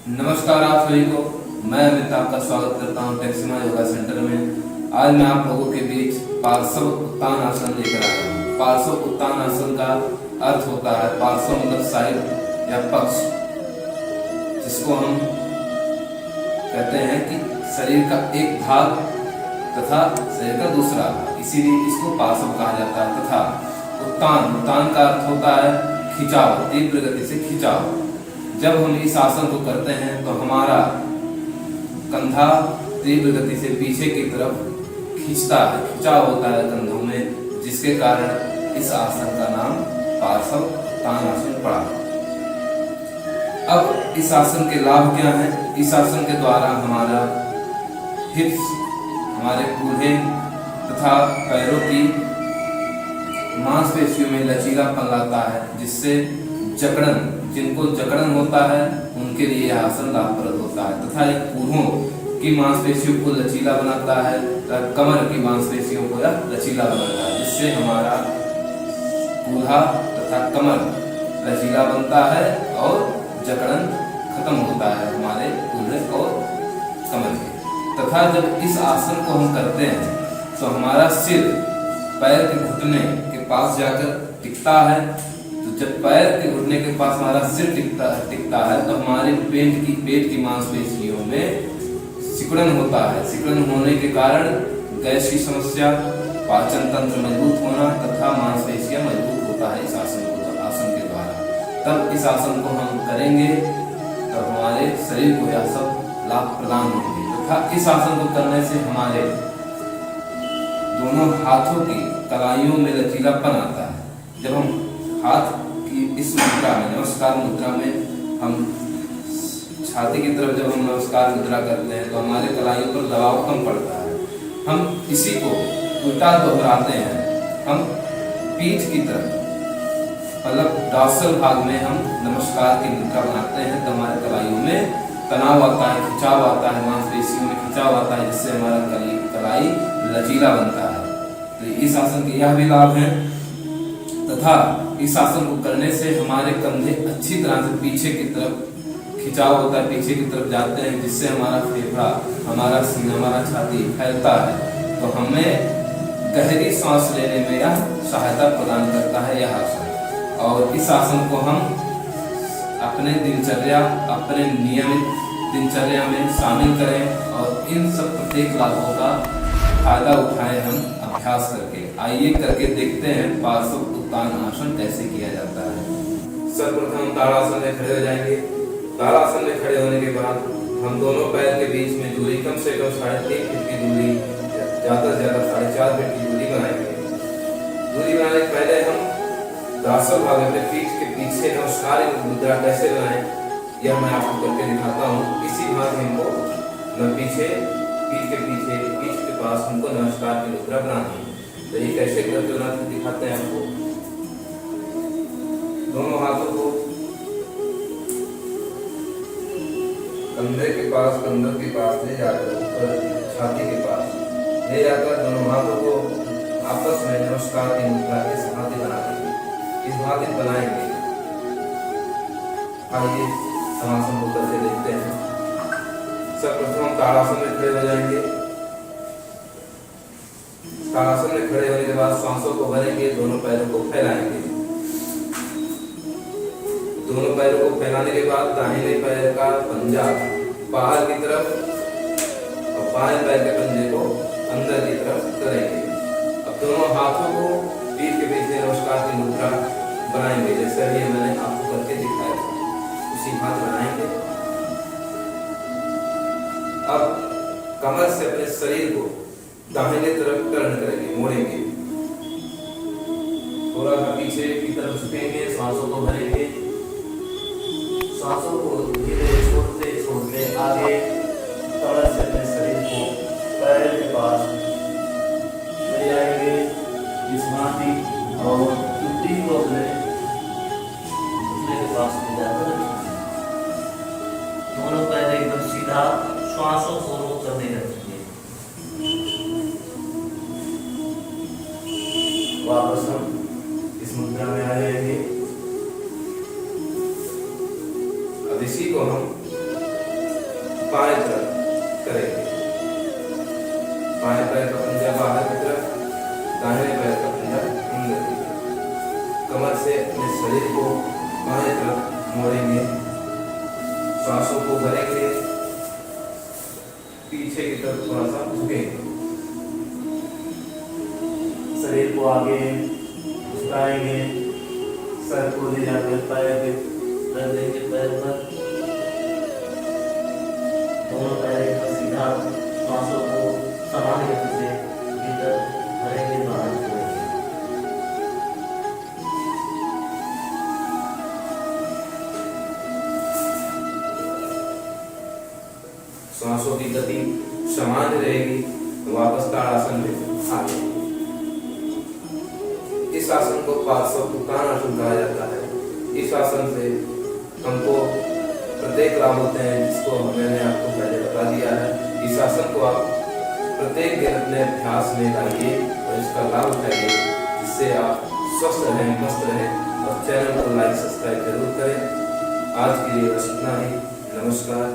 नमस्कार आप सभी को। मैं अमित आपका स्वागत करता हूं टेक्सिमा योगा सेंटर में। आज मैं आप लोगों के बीच पार्श्व उत्तान आसन लेकर आया हूं। पार्श्व उत्तान आसन का अर्थ होता है, पार्श्व मतलब साइड या पक्ष, जिसको हम कहते हैं कि शरीर का एक भाग तथा शरीर का दूसरा भाग, इसीलिए इसको पार्श्व कहा जाता है। तथा उत्तान, उत्तान का अर्थ होता है खिंचाव, तीव्र गति से खिंचाव। जब हम इस आसन को करते हैं तो हमारा कंधा तीव्र गति से पीछे की तरफ खींचता है, खिंचाव होता है कंधों में, जिसके कारण इस आसन का नाम पार्श्व उत्तान आसन पड़ा। अब इस आसन के लाभ क्या हैं? इस आसन के द्वारा हमारा हिप्स, हमारे कूल्हे तथा पैरों की मांसपेशियों में लचीलापन लाता है, जिससे जकड़न, जिनको जकड़न होता है उनके लिए यह आसन लाभप्रद होता है। तथा एक कूल्हों की मांसपेशियों को लचीला बनाता है, कमर की मांसपेशियों को यह लचीला बनाता है, जिससे हमारा कूल्हा तथा कमर लचीला बनता है और जकड़न खत्म होता है हमारे कूल्हे और कमर के। तथा जब इस आसन को हम करते हैं तो हमारा सिर पैर के घुटने के पास जाकर टिकता है। तो जब पैर के घुटने के पास हमारा सिर टिकता है तो हमारे पेट की मांसपेशियों में सिकुड़न होता है। सिकुड़न होने के कारण गैस की समस्या, पाचन तंत्र मजबूत होना तथा मांसपेशियां मजबूत होता है इस आसन के द्वारा। तब इस आसन को हम करेंगे तब हमारे शरीर को यह सब लाभ प्रदान होंगे। तथा इस आसन को करने से हमारे दोनों हाथों की कलाइयों में लचीलापन आता है। जब हम हाथ की इस मुद्रा में, नमस्कार मुद्रा में, हम छाती की तरफ जब हम नमस्कार मुद्रा करते हैं तो हमारे कलाइयों पर दबाव कम पड़ता है। हम इसी को उल्टा दोहराते हैं। हम पीठ की तरफ मतलब डॉर्सल भाग में हम नमस्कार की मुद्रा बनाते हैं तो हमारे कलाइयों में तनाव आता है, खिंचाव आता है, मांसपेशियों में खिंचाव आता है, जिससे हमारा कलाई लचीला बनता है। तो इस आसन के यह भी लाभ हैं। तथा इस आसन को करने से हमारे कंधे अच्छी तरह से पीछे की तरफ खिंचाव होता है, पीछे की तरफ जाते हैं, जिससे हमारा फेफड़ा, हमारा सीना, हमारा छाती फैलता है। तो हमें गहरी सांस लेने में यह सहायता प्रदान करता है यह आसन। और इस आसन को हम अपने दिनचर्या, अपने नियमित दिनचर्या में शामिल करें और इन सब प्रत्येक लाभों का फायदा उठाएं हम अभ्यास करके। आइए करके देखते हैं पार्श्व उत्तान आसन कैसे किया जाता है। सर्वप्रथम ताड़ासन में खड़े हो जाएंगे। ताड़ासन में खड़े होने के बाद हम दोनों पैर के बीच में दूरी कम से कम 3.5 फीट की दूरी, ज्यादा से ज्यादा 4.5 फीट की दूरी बनाएंगे। दूरी बनाने से पहले हम डॉर्सल भाग में पीठ के पीछे नमस्कार मुद्रा कैसे बनाएं यह मैं आपको करके दिखाता हूँ। इसी माध्यम को मैं पीछे पीठ के पास हमको नमस्कार की मुद्रा बनानी है। तो ये कैसे करते बनाते दिखाते हैं आपको। दोनों हाथों को कंधे के पास ले जाकर ऊपर छाती के पास ले जाकर दोनों हाथों को आपस में नमस्कार की मुद्रा के समाधि बनाएंगे। इस भांति बनाएंगे। आइए समासन को करके देखते हैं। सर्वप्रथम ताड़ासन में खड़े हो जाएंगे। ताड़ासन में खड़े होने के बाद सांसों को भरेंगे, दोनों पैरों को फैलाएंगे। दोनों पैरों को फैलाने के बाद दाहिने पैर का पंजा बाहर की तरफ और बाएं पैर के पंजे को अंदर की तरफ करेंगे। अब दोनों हाथों को पीठ के पीछे नमस्कार की मुद्रा बनाएंगे, जैसे ये मैंने आपको करके दिखाया था, उसी हाथ बनाएंगे। अब कमर से अपने शरीर को दाहिने तरफ टर्न करेंगे, मोड़ेंगे, थोड़ा सा पीछे की तरफ झुकेंगे, सांसों को भरेंगे। सांसों को धीरे छोड़ते छोड़ते आगे कमर से अपने शरीर को पैर के पास ले जाएंगे, इस भांति, और चुट्टी को अपने घुटने के पास ले जाकर दोनों पैर एकदम सीधा श्वासों को रोक कर नहीं रखेंगे। वापस हम इस मुद्रा में आ जाएंगे। अब इसी को हम बाएं तरफ करेंगे। बाएं पैर का पंजा बाहर की तरफ, दाहिने पैर का पंजा अंदर की तरफ। कमर से अपने शरीर को बाएं तरफ मोड़ेंगे, सांसों को भरेंगे, पीछे की तरफ थोड़ा सा झुकेंगे, शरीर को आगे झुकाएंगे, सर को ले जाकर पैर रख देंगे पैर पर, दोनों पैर का सीधा, सांसों को समान गति से भीतर भरेंगे, बाहर छोड़ेंगे। सांसों की गति समान रहेगी तो वापस ताड़ासन में आ जाएंगे। इस आसन को पार्श्वोत्तानासन कहा जाता है। इस आसन से हमको प्रत्येक लाभ होते हैं, जिसको मैंने आपको पहले बता दिया है। इस आसन को आप प्रत्येक दिन अपने अभ्यास में लाइए और इसका लाभ उठाइए, जिससे आप स्वस्थ रहें, मस्त रहें। और चैनल को लाइक सब्सक्राइब जरूर करें। आज के लिए बस इतना ही। नमस्कार।